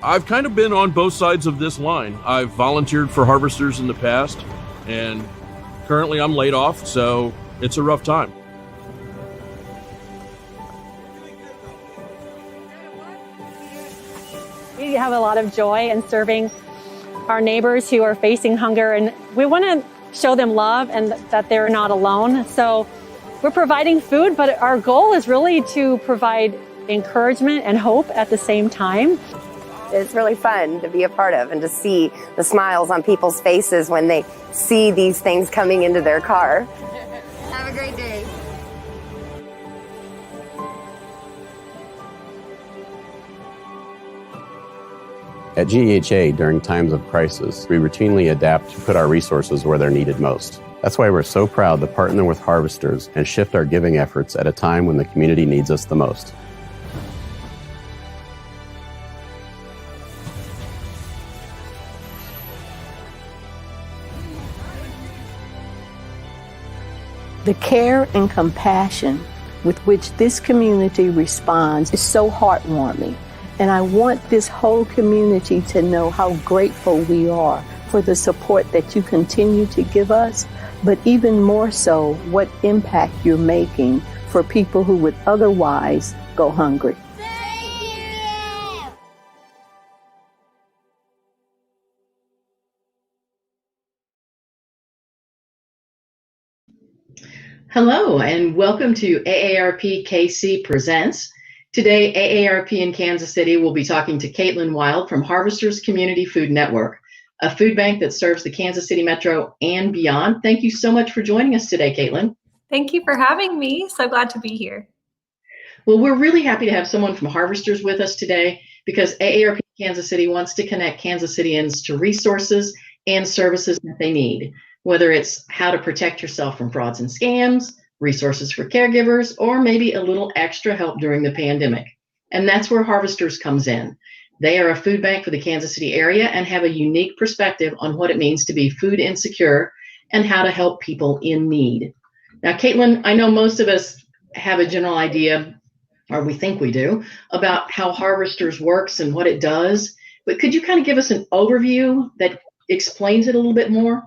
I've kind of been on both sides of this line. I've volunteered for harvesters in the past, and currently I'm laid off, so it's a rough time. We have a lot of joy in serving our neighbors who are facing hunger, and we want to show them love and that they're not alone. So we're providing food, but our goal is really to provide encouragement and hope at the same time. It's really fun to be a part of and to see the smiles on people's faces when they see these things coming into their car. Have a great day. At GEHA, during times of crisis, we routinely adapt to put our resources where they're needed most. That's why we're so proud to partner with harvesters and shift our giving efforts at a time when the community needs us the most. The care and compassion with which this community responds is so heartwarming. And I want this whole community to know how grateful we are for the support that you continue to give us, but even more so, what impact you're making for people who would otherwise go hungry. Hello, and welcome to AARP KC Presents. Today, AARP in Kansas City will be talking to Caitlin Wild from Harvesters Community Food Network, a food bank that serves the Kansas City Metro and beyond. Thank you so much for joining us today, Caitlin. Thank you for having me. So glad to be here. Well, we're really happy to have someone from Harvesters with us today because AARP Kansas City wants to connect Kansas Cityans to resources and services that they need, whether it's how to protect yourself from frauds and scams, resources for caregivers, or maybe a little extra help during the pandemic. And that's where Harvesters comes in. They are a food bank for the Kansas City area and have a unique perspective on what it means to be food insecure and how to help people in need. Now, Caitlin, I know most of us have a general idea, or we think we do, about how Harvesters works and what it does, but could you kind of give us an overview that explains it a little bit more?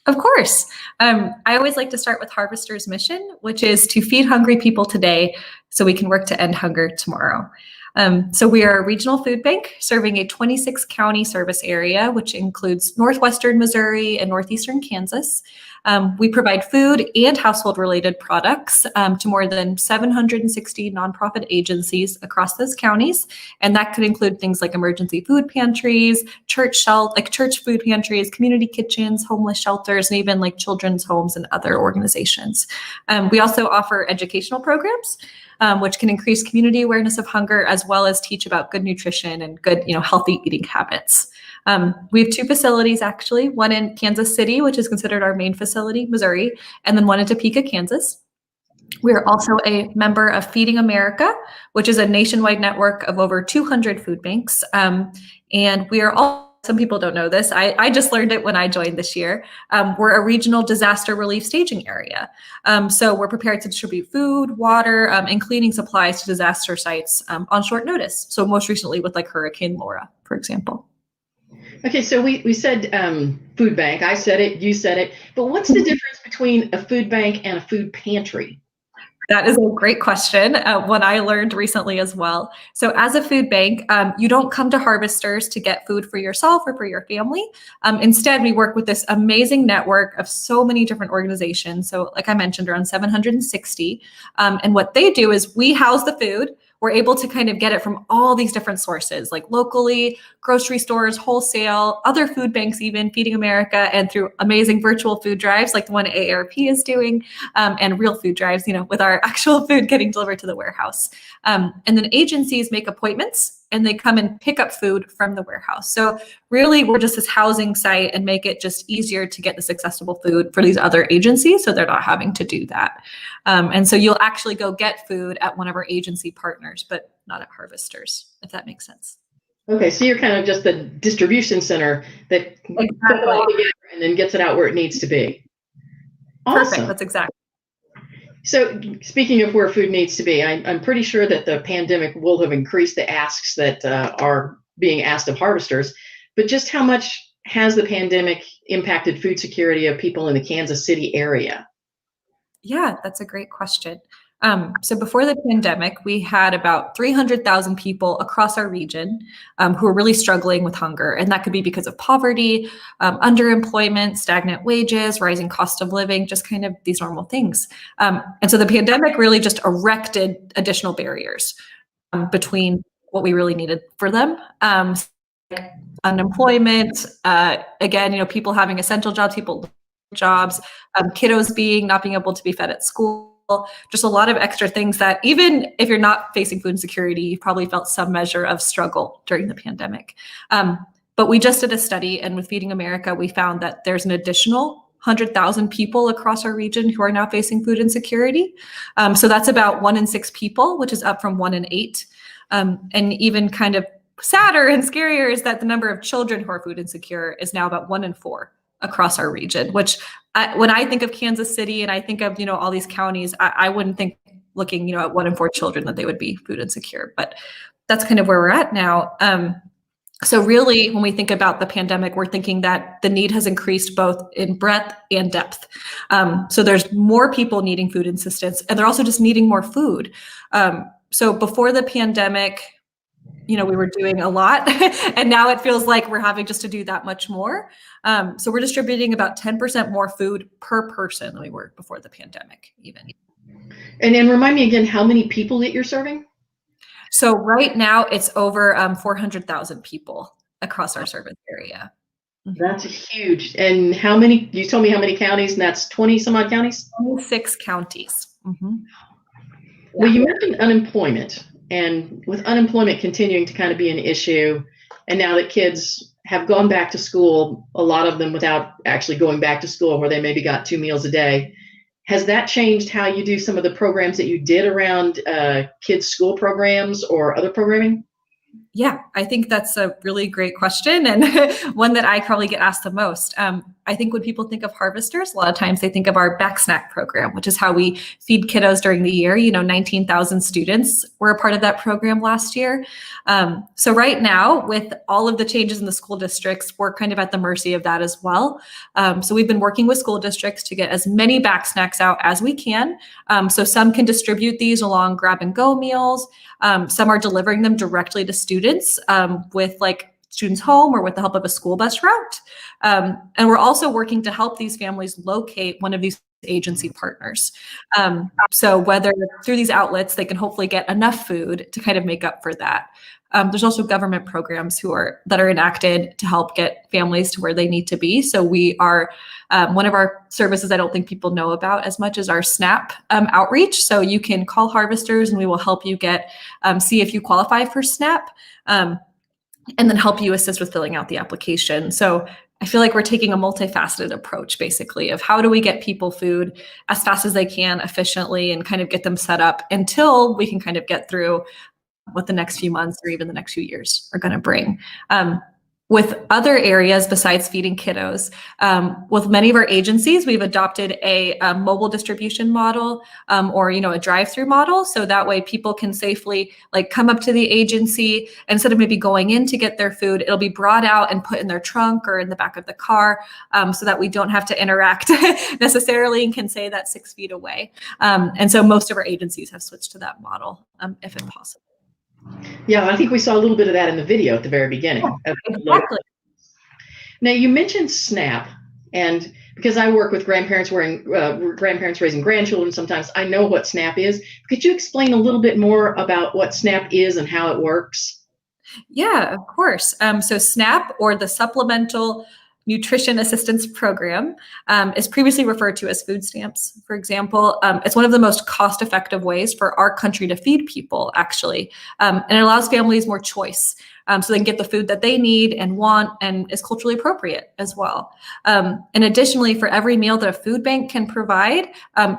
Of course. I always like to start with Harvester's mission, which is to feed hungry people today so we can work to end hunger tomorrow. So we are a regional food bank serving a 26 county service area, which includes northwestern Missouri and northeastern Kansas. We provide food and household related products to more than 760 nonprofit agencies across those counties. And that could include things like emergency food pantries, church food pantries, community kitchens, homeless shelters, and even like children's homes and other organizations. We also offer educational programs, which can increase community awareness of hunger, as well as teach about good nutrition and good, healthy eating habits. We have two facilities, actually, one in Kansas City, which is considered our main facility, Missouri, and then one in Topeka, Kansas. We are also a member of Feeding America, which is a nationwide network of over 200 food banks. And we are all, some people don't know this, I just learned it when I joined this year. We're a regional disaster relief staging area. So we're prepared to distribute food, water, and cleaning supplies to disaster sites on short notice. So most recently with like Hurricane Laura, for example. Okay, so we said food bank. I said it, you said it. But what's the difference between a food bank and a food pantry? That is a great question, one I learned recently as well. So as a food bank, you don't come to Harvesters to get food for yourself or for your family. Instead, we work with this amazing network of so many different organizations. So like I mentioned, around 760. And what they do is we house the food. We're able to kind of get it from all these different sources, like locally, grocery stores, wholesale, other food banks, even Feeding America, and through amazing virtual food drives like the one AARP is doing, and real food drives, with our actual food getting delivered to the warehouse. And then agencies make appointments and they come and pick up food from the warehouse. So really, we're just this housing site and make it just easier to get this accessible food for these other agencies so they're not having to do that. And so you'll actually go get food at one of our agency partners, but not at Harvesters, if that makes sense. Okay, so you're kind of just the distribution center that puts it all together and then gets it out where it needs to be. Awesome. Perfect, that's exactly. So speaking of where food needs to be, I'm pretty sure that the pandemic will have increased the asks that our being asked of harvesters, but just how much has the pandemic impacted food security of people in the Kansas City area? Yeah, that's a great question. So before the pandemic, we had about 300,000 people across our region who were really struggling with hunger. And that could be because of poverty, underemployment, stagnant wages, rising cost of living, just kind of these normal things. And so the pandemic really just erected additional barriers between what we really needed for them. Like unemployment, again, people having essential jobs, people jobs, kiddos not being able to be fed at school, just a lot of extra things that even if you're not facing food insecurity, you probably felt some measure of struggle during the pandemic. But we just did a study, and with Feeding America, we found that there's an additional 100,000 people across our region who are now facing food insecurity. So that's about 1 in 6 people, which is up from 1 in 8. And even kind of sadder and scarier is that the number of children who are food insecure is now about 1 in 4 across our region, which when I think of Kansas City and I think of, all these counties, I wouldn't think looking, at 1 in 4 children that they would be food insecure, but that's kind of where we're at now. So really, when we think about the pandemic, we're thinking that the need has increased both in breadth and depth. So there's more people needing food assistance, and they're also just needing more food. So before the pandemic, we were doing a lot, and now it feels like we're having just to do that much more. So we're distributing about 10% more food per person than we were before the pandemic, even. And then remind me again how many people that you're serving? So right now it's over 400,000 people across our service area. That's huge. And how many, you told me how many counties, and that's 20 some odd counties? 26 counties. Mm-hmm. Well, you mentioned unemployment, and with unemployment continuing to kind of be an issue, and now that kids have gone back to school, a lot of them without actually going back to school, where they maybe got 2 meals a day, has that changed how you do some of the programs that you did around kids' school programs or other programming? Yeah, I think that's a really great question, and one that I probably get asked the most. I think when people think of harvesters, a lot of times they think of our back snack program, which is how we feed kiddos during the year. 19,000 students were a part of that program last year. So right now, with all of the changes in the school districts, we're kind of at the mercy of that as well. So we've been working with school districts to get as many back snacks out as we can. So some can distribute these along grab-and-go meals. Some are delivering them directly to students with students home or with the help of a school bus route. And we're also working to help these families locate one of these agency partners. So whether through these outlets, they can hopefully get enough food to kind of make up for that. There's also government programs that are enacted to help get families to where they need to be. So we are, one of our services I don't think people know about as much as our SNAP outreach. So you can call Harvesters and we will help you see if you qualify for SNAP, and then help you assist with filling out the application. So I feel like we're taking a multifaceted approach, basically, of how do we get people food as fast as they can, efficiently, and kind of get them set up until we can kind of get through what the next few months or even the next few years are going to bring. With other areas besides feeding kiddos, with many of our agencies, we've adopted a mobile distribution model or a drive-through model. So that way people can safely come up to the agency. Instead of maybe going in to get their food, it'll be brought out and put in their trunk or in the back of the car, so that we don't have to interact necessarily and can say that 6 feet away. And so most of our agencies have switched to that model, if it's possible. Yeah, I think we saw a little bit of that in the video at the very beginning. Yeah, exactly. Now, you mentioned SNAP, and because I work with grandparents raising grandchildren sometimes, I know what SNAP is. Could you explain a little bit more about what SNAP is and how it works? Yeah, of course. So SNAP, or the Supplemental Nutrition Assistance Program, is previously referred to as food stamps, for example. It's one of the most cost-effective ways for our country to feed people, actually. And it allows families more choice, so they can get the food that they need and want and is culturally appropriate as well. And additionally, for every meal that a food bank can provide,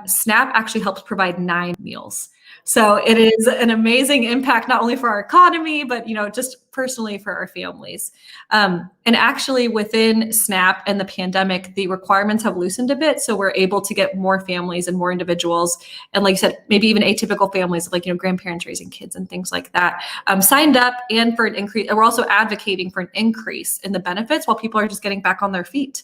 SNAP actually helps provide 9 meals. So it is an amazing impact, not only for our economy, but, just personally for our families. And actually within SNAP and the pandemic, the requirements have loosened a bit. So we're able to get more families and more individuals. And like you said, maybe even atypical families, like, grandparents raising kids and things like that, signed up and for an increase. And we're also advocating for an increase in the benefits while people are just getting back on their feet.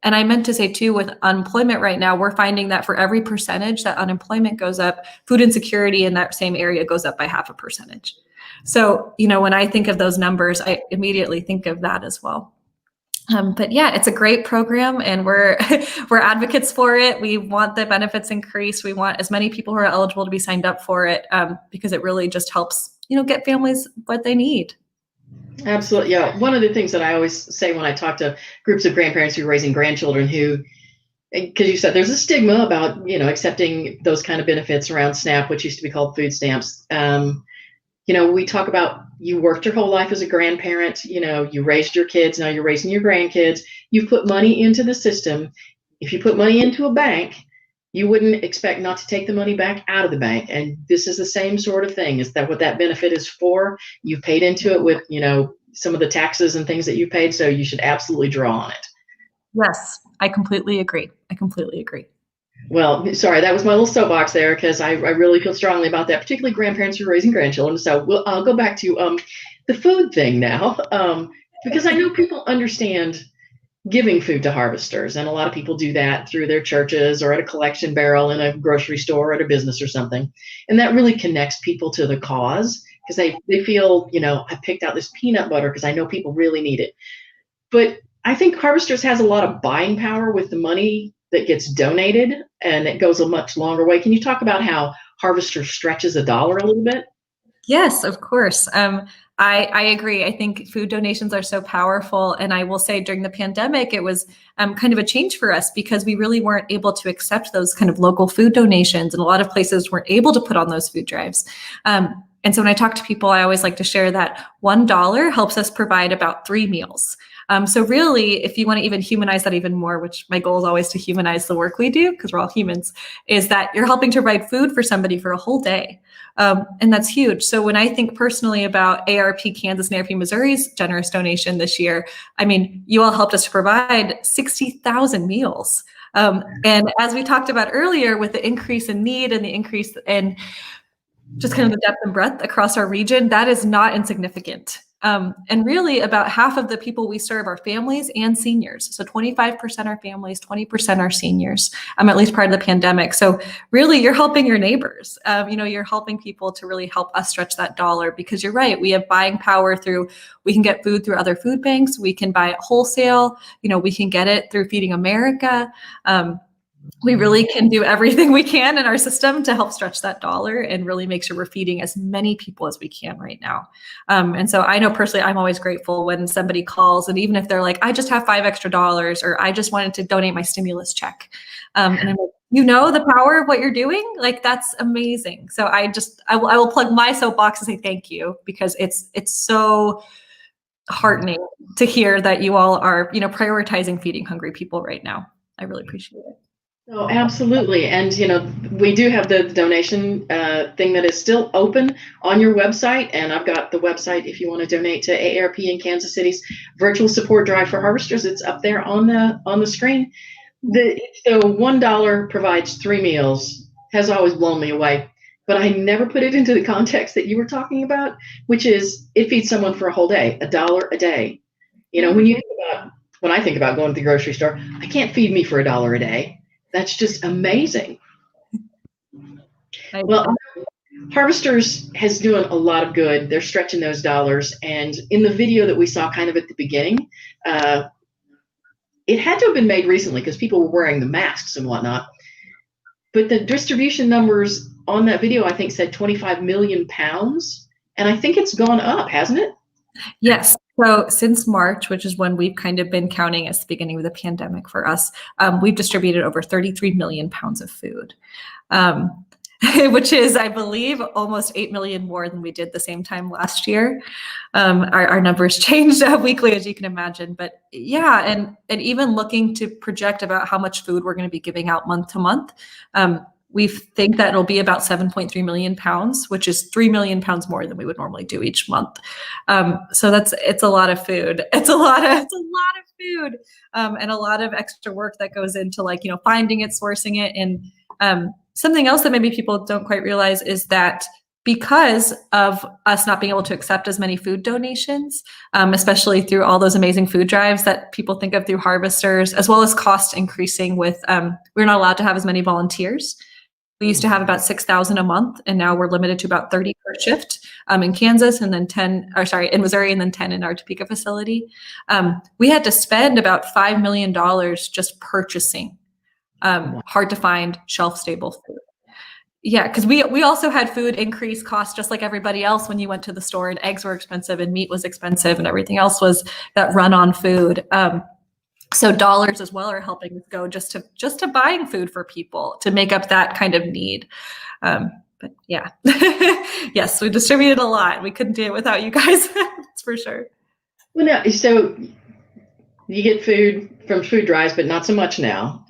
And I meant to say too, with unemployment right now, we're finding that for every percentage that unemployment goes up, food insecurity in that same area goes up by 0.5%. So, when I think of those numbers, I immediately think of that as well. But yeah, it's a great program, and we're advocates for it. We want the benefits increased. We want as many people who are eligible to be signed up for it, because it really just helps, get families what they need. Absolutely. Yeah. One of the things that I always say when I talk to groups of grandparents who are raising grandchildren because you said there's a stigma about, accepting those kind of benefits around SNAP, which used to be called food stamps. We talk about you worked your whole life as a grandparent, you raised your kids, now you're raising your grandkids. You've put money into the system. If you put money into a bank, you wouldn't expect not to take the money back out of the bank. And this is the same sort of thing. Is that what that benefit is for? You've paid into it with, some of the taxes and things that you paid. So you should absolutely draw on it. Yes, I completely agree. Well, sorry, that was my little soapbox there, because I really feel strongly about that, particularly grandparents who are raising grandchildren. So I'll go back to the food thing now, because I know people understand giving food to harvesters, and a lot of people do that through their churches or at a collection barrel in a grocery store or at a business or something, and that really connects people to the cause, because they feel, I picked out this peanut butter because I know people really need it. But I think Harvesters has a lot of buying power with the money that gets donated, and it goes a much longer way. Can you talk about how Harvester stretches a dollar a little bit? Yes, of course. I agree. I think food donations are so powerful. And I will say during the pandemic, it was kind of a change for us, because we really weren't able to accept those kind of local food donations. And a lot of places weren't able to put on those food drives. And so when I talk to people, I always like to share that $1 helps us provide about 3 meals. So really, if you want to even humanize that even more, which my goal is always to humanize the work we do, because we're all humans, is that you're helping to provide food for somebody for a whole day. And that's huge. So when I think personally about AARP Kansas and AARP Missouri's generous donation this year, I mean, you all helped us to provide 60,000 meals. And as we talked about earlier, with the increase in need and the increase in just kind of the depth and breadth across our region, that is not insignificant. And really about half of the people we serve are families and seniors. So 25% are families, 20% are seniors, at least prior to the pandemic. So really you're helping your neighbors. You're helping people to really help us stretch that dollar, because you're right. We have buying power we can get food through other food banks. We can buy it wholesale. We can get it through Feeding America. We really can do everything we can in our system to help stretch that dollar and really make sure we're feeding as many people as we can right now. And so I know personally, I'm always grateful when somebody calls, and even if they're like, I just have $5 extra, or I just wanted to donate my stimulus check. And I'm like, the power of what you're doing, like, that's amazing. So I will plug my soapbox and say thank you, because it's so heartening to hear that you all are, prioritizing feeding hungry people right now. I really appreciate it. Oh, absolutely. And, we do have the donation thing that is still open on your website. And I've got the website if you want to donate to AARP in Kansas City's virtual support drive for harvesters. It's up there on the screen. The $1 provides 3 meals has always blown me away. But I never put it into the context that you were talking about, which is it feeds someone for a whole day, $1 a day. When I think about going to the grocery store, I can't feed me for $1 a day. That's just amazing. Well, Harvesters has doing a lot of good. They're stretching those dollars. And in the video that we saw kind of at the beginning, it had to have been made recently because people were wearing the masks and whatnot. But the distribution numbers on that video, I think, said 25 million pounds. And I think it's gone up, hasn't it? Yes. So since March, which is when we've kind of been counting as the beginning of the pandemic for us, we've distributed over 33 million pounds of food, which is, I believe, almost 8 million more than we did the same time last year. Our numbers changed weekly, as you can imagine. But yeah, and even looking to project about how much food we're going to be giving out month to month, We think that it'll be about 7.3 million pounds, which is 3 million pounds more than we would normally do each month. So it's a lot of food. It's a lot of food, and a lot of extra work that goes into finding it, sourcing it. And something else that maybe people don't quite realize is that because of us not being able to accept as many food donations, especially through all those amazing food drives that people think of through Harvesters, as well as cost increasing with, we're not allowed to have as many volunteers. We used to have about 6,000 a month, and now we're limited to about 30 per shift in Kansas, and then in Missouri, and then 10 in our Topeka facility. We had to spend about $5 million just purchasing hard to find, shelf stable food. Yeah, because we also had food increase costs just like everybody else when you went to the store, and eggs were expensive and meat was expensive and everything else was that run on food. So dollars as well are helping us go just to buying food for people to make up that kind of need. But yeah, yes, we distributed a lot. We couldn't do it without you guys. That's for sure. Well, now, so you get food from food drives, but not so much now.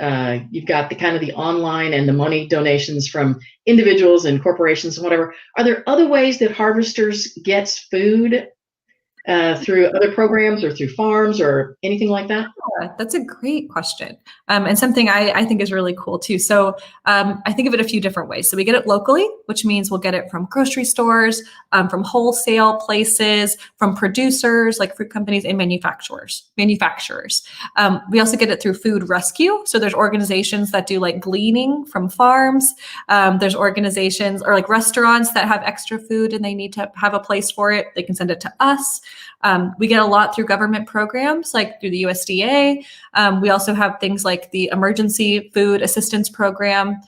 You've got the online and the money donations from individuals and corporations and whatever. Are there other ways that Harvesters gets food through other programs or through farms or anything like that? Yeah, that's a great question. And something I think is really cool too. So I think of it a few different ways. So we get it locally, which means we'll get it from grocery stores, from wholesale places, from producers like fruit companies and manufacturers. We also get it through food rescue. So there's organizations that do gleaning from farms. There's organizations or restaurants that have extra food and they need to have a place for it. They can send it to us. We get a lot through government programs like through the USDA. We also have things like the Emergency Food Assistance Program.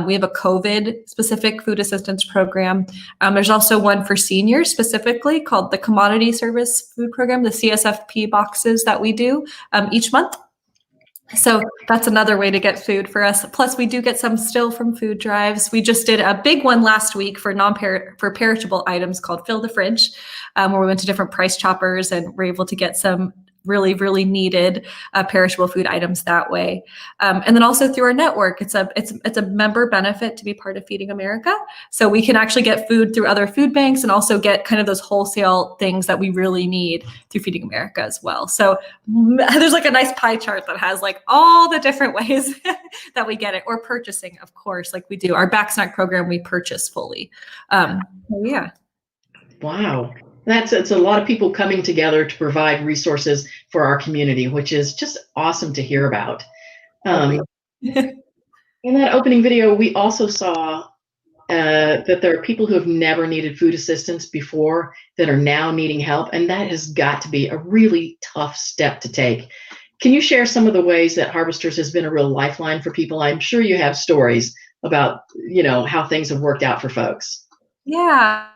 We have a COVID specific food assistance program. There's also one for seniors specifically called the Commodity Service Food Program, the CSFP boxes that we do each month. So that's another way to get food for us. Plus, we do get some still from food drives. We just did a big one last week for perishable items called Fill the Fridge, where we went to different price choppers and were able to get some really, really needed perishable food items that way. And then also through our network, it's a member benefit to be part of Feeding America. So we can actually get food through other food banks and also get kind of those wholesale things that we really need through Feeding America as well. So there's a nice pie chart that has all the different ways that we get it, or purchasing, of course, like we do. Our back snack program, we purchase fully. Yeah. Wow. It's a lot of people coming together to provide resources for our community, which is just awesome to hear about. In that opening video, we also saw that there are people who have never needed food assistance before that are now needing help, and that has got to be a really tough step to take. Can you share some of the ways that Harvesters has been a real lifeline for people? I'm sure you have stories about, how things have worked out for folks. Yeah.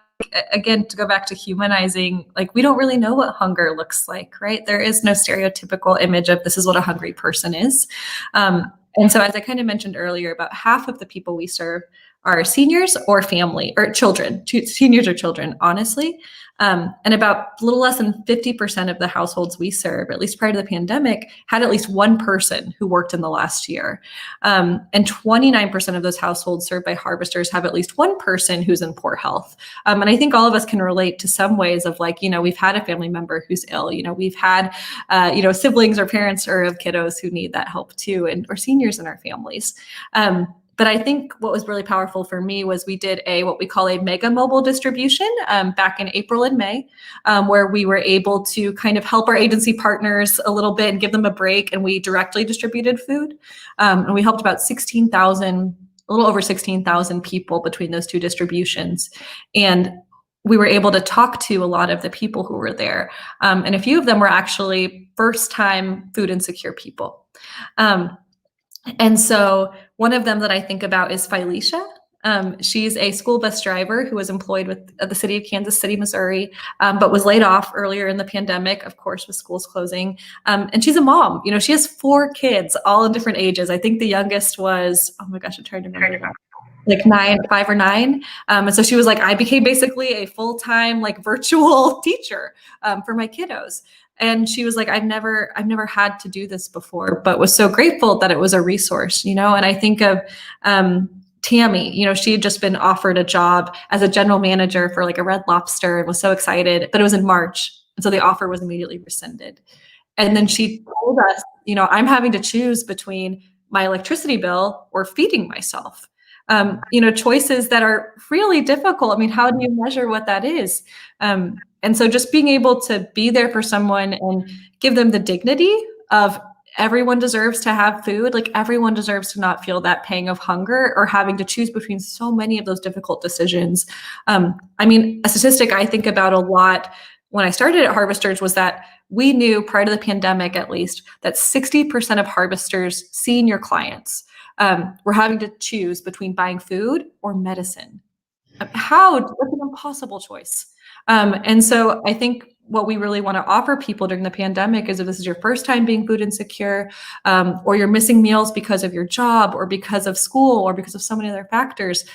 Again, to go back to humanizing, we don't really know what hunger looks like, right? There is no stereotypical image of this is what a hungry person is. And so as I kind of mentioned earlier, about half of the people we serve are seniors or family or children, seniors or children, honestly. And about a little less than 50% of the households we serve, at least prior to the pandemic, had at least one person who worked in the last year. And 29% of those households served by Harvesters have at least one person who's in poor health. And I think all of us can relate to some ways of we've had a family member who's ill, we've had, siblings or parents or of kiddos who need that help too, or seniors in our families. But I think what was really powerful for me was we did what we call a mega mobile distribution back in April and May, where we were able to kind of help our agency partners a little bit and give them a break. And we directly distributed food. And we helped about a little over 16,000 people between those two distributions. And we were able to talk to a lot of the people who were there. And a few of them were actually first-time food insecure people. And so one of them that I think about is Phylicia. She's a school bus driver who was employed with the city of Kansas City, Missouri, but was laid off earlier in the pandemic, of course, with schools closing. And she's a mom. She has 4 kids, all in different ages. I think the youngest was, oh my gosh, I'm trying to remember. 5 or 9. And so she was I became basically a full-time virtual teacher for my kiddos. And she was I've never had to do this before, but was so grateful that it was a resource, And I think of Tammy, she had just been offered a job as a general manager for like a Red Lobster and was so excited, but it was in March. And so the offer was immediately rescinded. And then she told us, I'm having to choose between my electricity bill or feeding myself. Choices that are really difficult. I mean, how do you measure what that is? And so just being able to be there for someone and give them the dignity of everyone deserves to have food. Like everyone deserves to not feel that pang of hunger or having to choose between so many of those difficult decisions. I mean, a statistic I think about a lot when I started at Harvesters was that we knew prior to the pandemic, at least, that 60% of Harvesters senior clients were having to choose between buying food or medicine. That's an impossible choice. And so I think what we really want to offer people during the pandemic is if this is your first time being food insecure, or you're missing meals because of your job or because of school or because of so many other factors,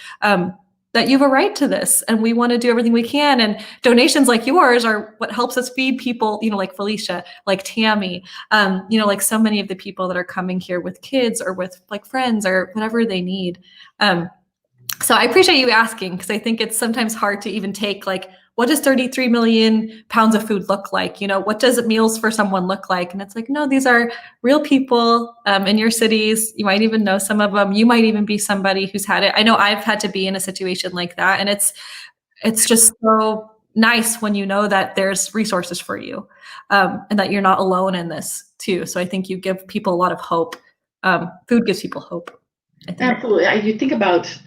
that you have a right to this. And we want to do everything we can. And donations like yours are what helps us feed people, like Felicia, like Tammy, like so many of the people that are coming here with kids or with like friends or whatever they need. So I appreciate you asking, because I think it's sometimes hard to even take like, what does 33 million pounds of food look like? What does meals for someone look like? And it's like, no, these are real people in your cities. You might even know some of them. You might even be somebody who's had it. I know I've had to be in a situation like that. And it's just so nice when you know that there's resources for you, and that you're not alone in this too. So I think you give people a lot of hope. Food gives people hope, I think. Absolutely. You think about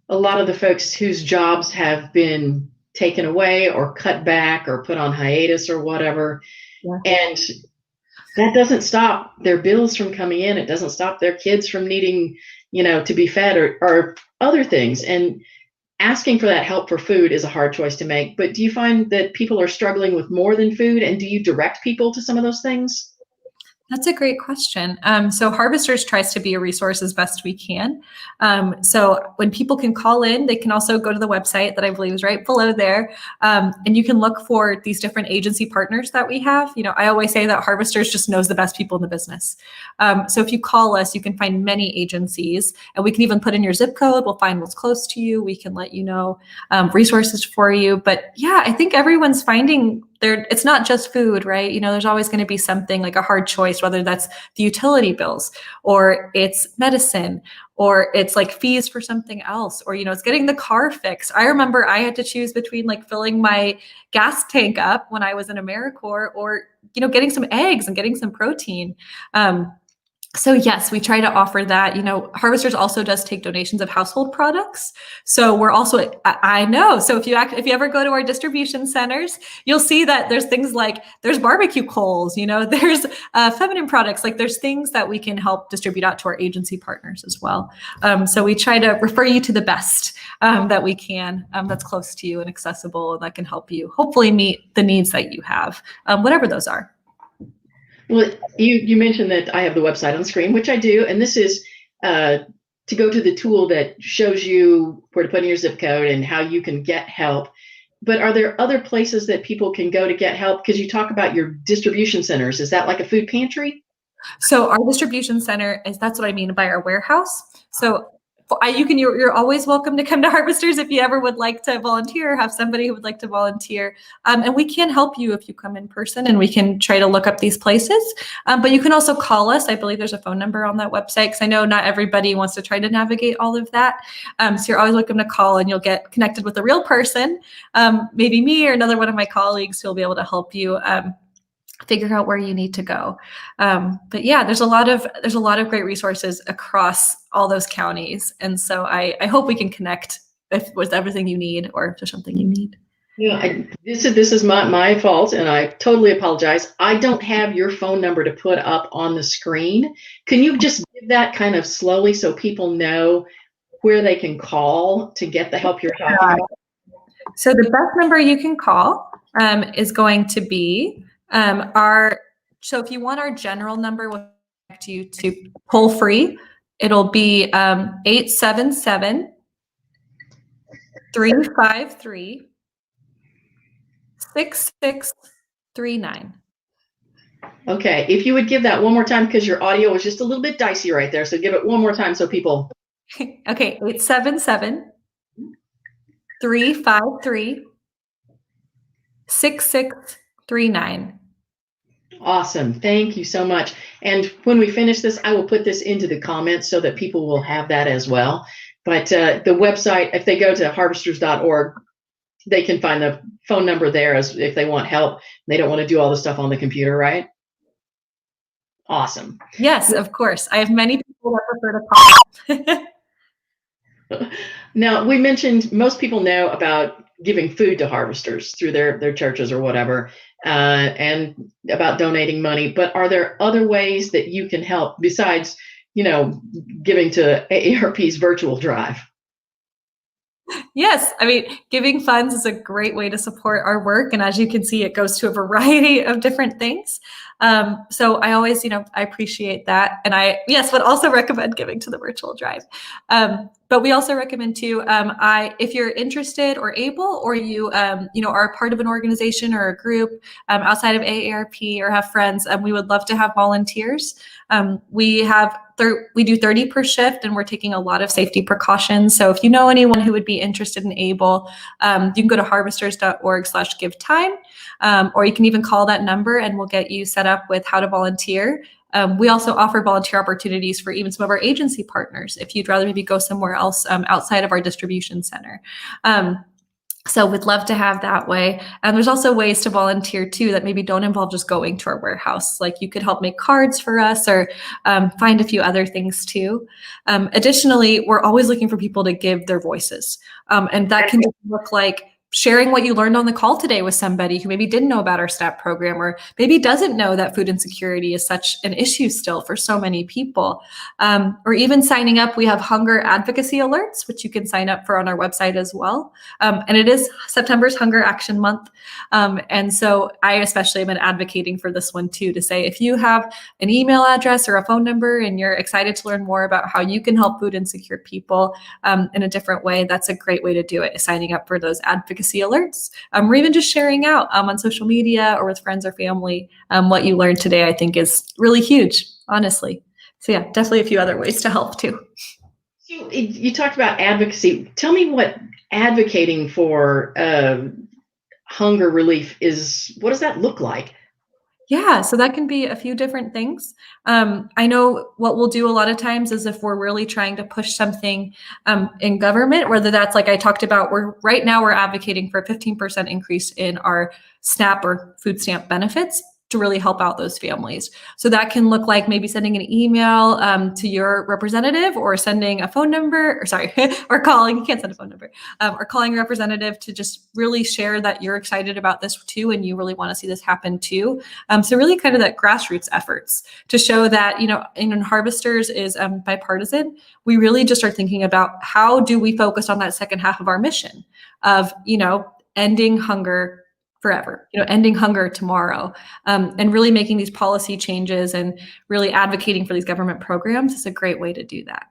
a lot of the folks whose jobs have been taken away or cut back or put on hiatus or whatever. Yeah. And that doesn't stop their bills from coming in. It doesn't stop their kids from needing, to be fed or other things. And asking for that help for food is a hard choice to make. But do you find that people are struggling with more than food? And do you direct people to some of those things? That's a great question. So Harvesters tries to be a resource as best we can. So when people can call in, they can also go to the website that I believe is right below there. And you can look for these different agency partners that we have. I always say that Harvesters just knows the best people in the business. So if you call us, you can find many agencies, and we can even put in your zip code. We'll find what's close to you. We can let you know resources for you. But yeah, I think everyone's finding it's not just food, right? There's always going to be something like a hard choice, whether that's the utility bills or it's medicine or it's like fees for something else, or, it's getting the car fixed. I remember I had to choose between like filling my gas tank up when I was in AmeriCorps or, getting some eggs and getting some protein. So yes, we try to offer that. Harvesters also does take donations of household products. So we're also, I know. So if you ever go to our distribution centers, you'll see that there's things like there's barbecue coals, there's feminine products, like there's things that we can help distribute out to our agency partners as well. So we try to refer you to the best that we can, that's close to you and accessible, and that can help you hopefully meet the needs that you have, whatever those are. Well, you mentioned that I have the website on screen, which I do, and this is to go to the tool that shows you where to put in your zip code and how you can get help. But are there other places that people can go to get help? Because you talk about your distribution centers. Is that like a food pantry? So our distribution center that's what I mean by our warehouse. So you're always welcome to come to Harvesters if you ever would like to volunteer or have somebody who would like to volunteer. And we can help you if you come in person, and we can try to look up these places. But you can also call us. I believe there's a phone number on that website, because I know not everybody wants to try to navigate all of that. So you're always welcome to call, and you'll get connected with a real person, maybe me or another one of my colleagues who will be able to help you figure out where you need to go. But yeah, there's a lot of great resources across all those counties. And so I hope we can connect with everything you need, or if there's something you need. Yeah, this is my fault, and I totally apologize. I don't have your phone number to put up on the screen. Can you just give that kind of slowly so people know where they can call to get the help you're talking about? So the best number you can call is going to be so if you want our general number, we'll connect you to toll free. It'll be 877-353-6639. Okay, if you would give that one more time, because your audio was just a little bit dicey right there. So give it one more time so people Okay, 877-353-6639. Awesome. Thank you so much. And when we finish this, I will put this into the comments so that people will have that as well. But the website, if they go to harvesters.org, they can find the phone number there as if they want help. They don't want to do all the stuff on the computer, right? Awesome. Yes, of course. I have many people that prefer to call. Now, we mentioned most people know about giving food to harvesters through their churches or whatever, and about donating money. But are there other ways that you can help besides, giving to AARP's virtual drive? Yes, I mean, giving funds is a great way to support our work. And as you can see, it goes to a variety of different things. So I always, I appreciate that. And would also recommend giving to the virtual drive. But we also recommend too, if you're interested or able, or you, are part of an organization or a group outside of AARP or have friends, we would love to have volunteers. We do 30 per shift, and we're taking a lot of safety precautions. So if you know anyone who would be interested and able, you can go to harvesters.org/give time, or you can even call that number and we'll get you set up with how to volunteer. We also offer volunteer opportunities for even some of our agency partners if you'd rather maybe go somewhere else outside of our distribution center. So we'd love to have that way. And there's also ways to volunteer too that maybe don't involve just going to our warehouse. Like you could help make cards for us or find a few other things too. Additionally, we're always looking for people to give their voices. And that can look like sharing what you learned on the call today with somebody who maybe didn't know about our STEP program, or maybe doesn't know that food insecurity is such an issue still for so many people. Or even signing up, we have hunger advocacy alerts, which you can sign up for on our website as well. And it is September's Hunger Action Month. And so I especially have been advocating for this one too, to say, if you have an email address or a phone number and you're excited to learn more about how you can help food insecure people in a different way, that's a great way to do it, is signing up for those advocacy alerts, or even just sharing out on social media or with friends or family. What you learned today, I think, is really huge, honestly. So yeah, definitely a few other ways to help too. You talked about advocacy. Tell me what advocating for hunger relief is. What does that look like? Yeah, so that can be a few different things. I know what we'll do a lot of times is if we're really trying to push something in government, whether that's like I talked about, right now we're advocating for a 15% increase in our SNAP or food stamp benefits to really help out those families. So that can look like maybe sending an email to your representative, or sending a phone number, or calling, you can't send a phone number, or calling a representative to just really share that you're excited about this too, and you really want to see this happen too. So really kind of that grassroots efforts to show that, in Harvesters is bipartisan. We really just are thinking about how do we focus on that second half of our mission of, ending hunger forever, ending hunger tomorrow, and really making these policy changes and really advocating for these government programs is a great way to do that.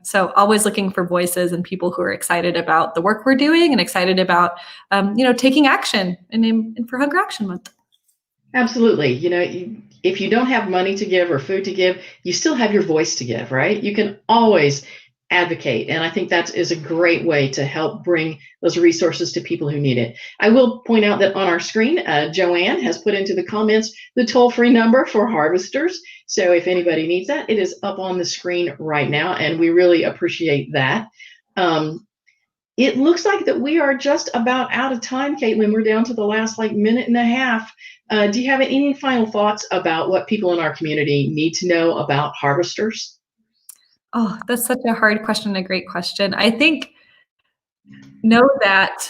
So always looking for voices and people who are excited about the work we're doing and excited about, taking action and for Hunger Action Month. Absolutely. If you don't have money to give or food to give, you still have your voice to give, right? You can always advocate. And I think that is a great way to help bring those resources to people who need it. I will point out that on our screen, Joanne has put into the comments the toll-free number for Harvesters. So if anybody needs that, it is up on the screen right now, and we really appreciate that. It looks like that we are just about out of time, Caitlin. We're down to the last minute and a half. Do you have any final thoughts about what people in our community need to know about Harvesters? Oh, that's such a hard question, a great question. I think know that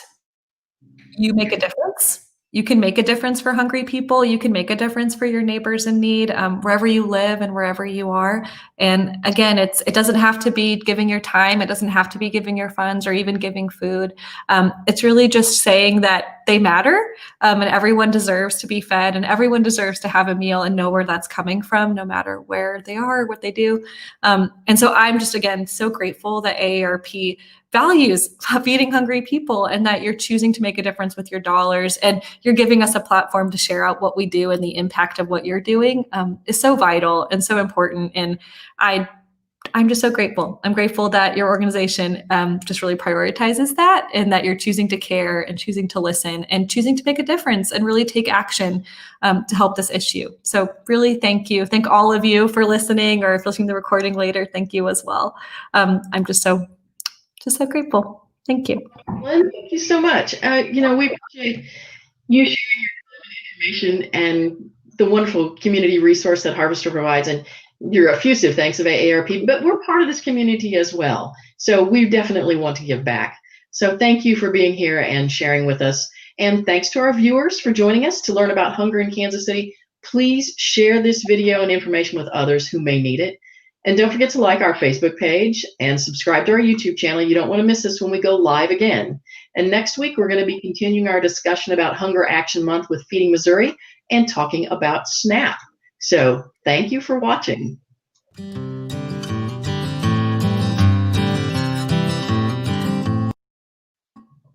you make a difference. You can make a difference for hungry people. You can make a difference for your neighbors in need, wherever you live and wherever you are. And again, it doesn't have to be giving your time. It doesn't have to be giving your funds or even giving food. It's really just saying that they matter, and everyone deserves to be fed, and everyone deserves to have a meal and know where that's coming from, no matter where they are, what they do. And so I'm just, again, so grateful that AARP values feeding hungry people, and that you're choosing to make a difference with your dollars, and you're giving us a platform to share out what we do, and the impact of what you're doing is so vital and so important. And I I'm just so grateful. I'm grateful that your organization just really prioritizes that, and that you're choosing to care and choosing to listen and choosing to make a difference and really take action to help this issue. So really, thank you. Thank all of you for listening, or if listening to the recording later, thank you as well. I'm just so grateful. Thank you. Lynn, thank you so much. We appreciate you sharing your information and the wonderful community resource that Harvester provides, and your effusive thanks of AARP, but we're part of this community as well. So we definitely want to give back. So thank you for being here and sharing with us. And thanks to our viewers for joining us to learn about hunger in Kansas City. Please share this video and information with others who may need it. And don't forget to like our Facebook page and subscribe to our YouTube channel. You don't want to miss us when we go live again. And next week, we're going to be continuing our discussion about Hunger Action Month with Feeding Missouri and talking about SNAP. So thank you for watching.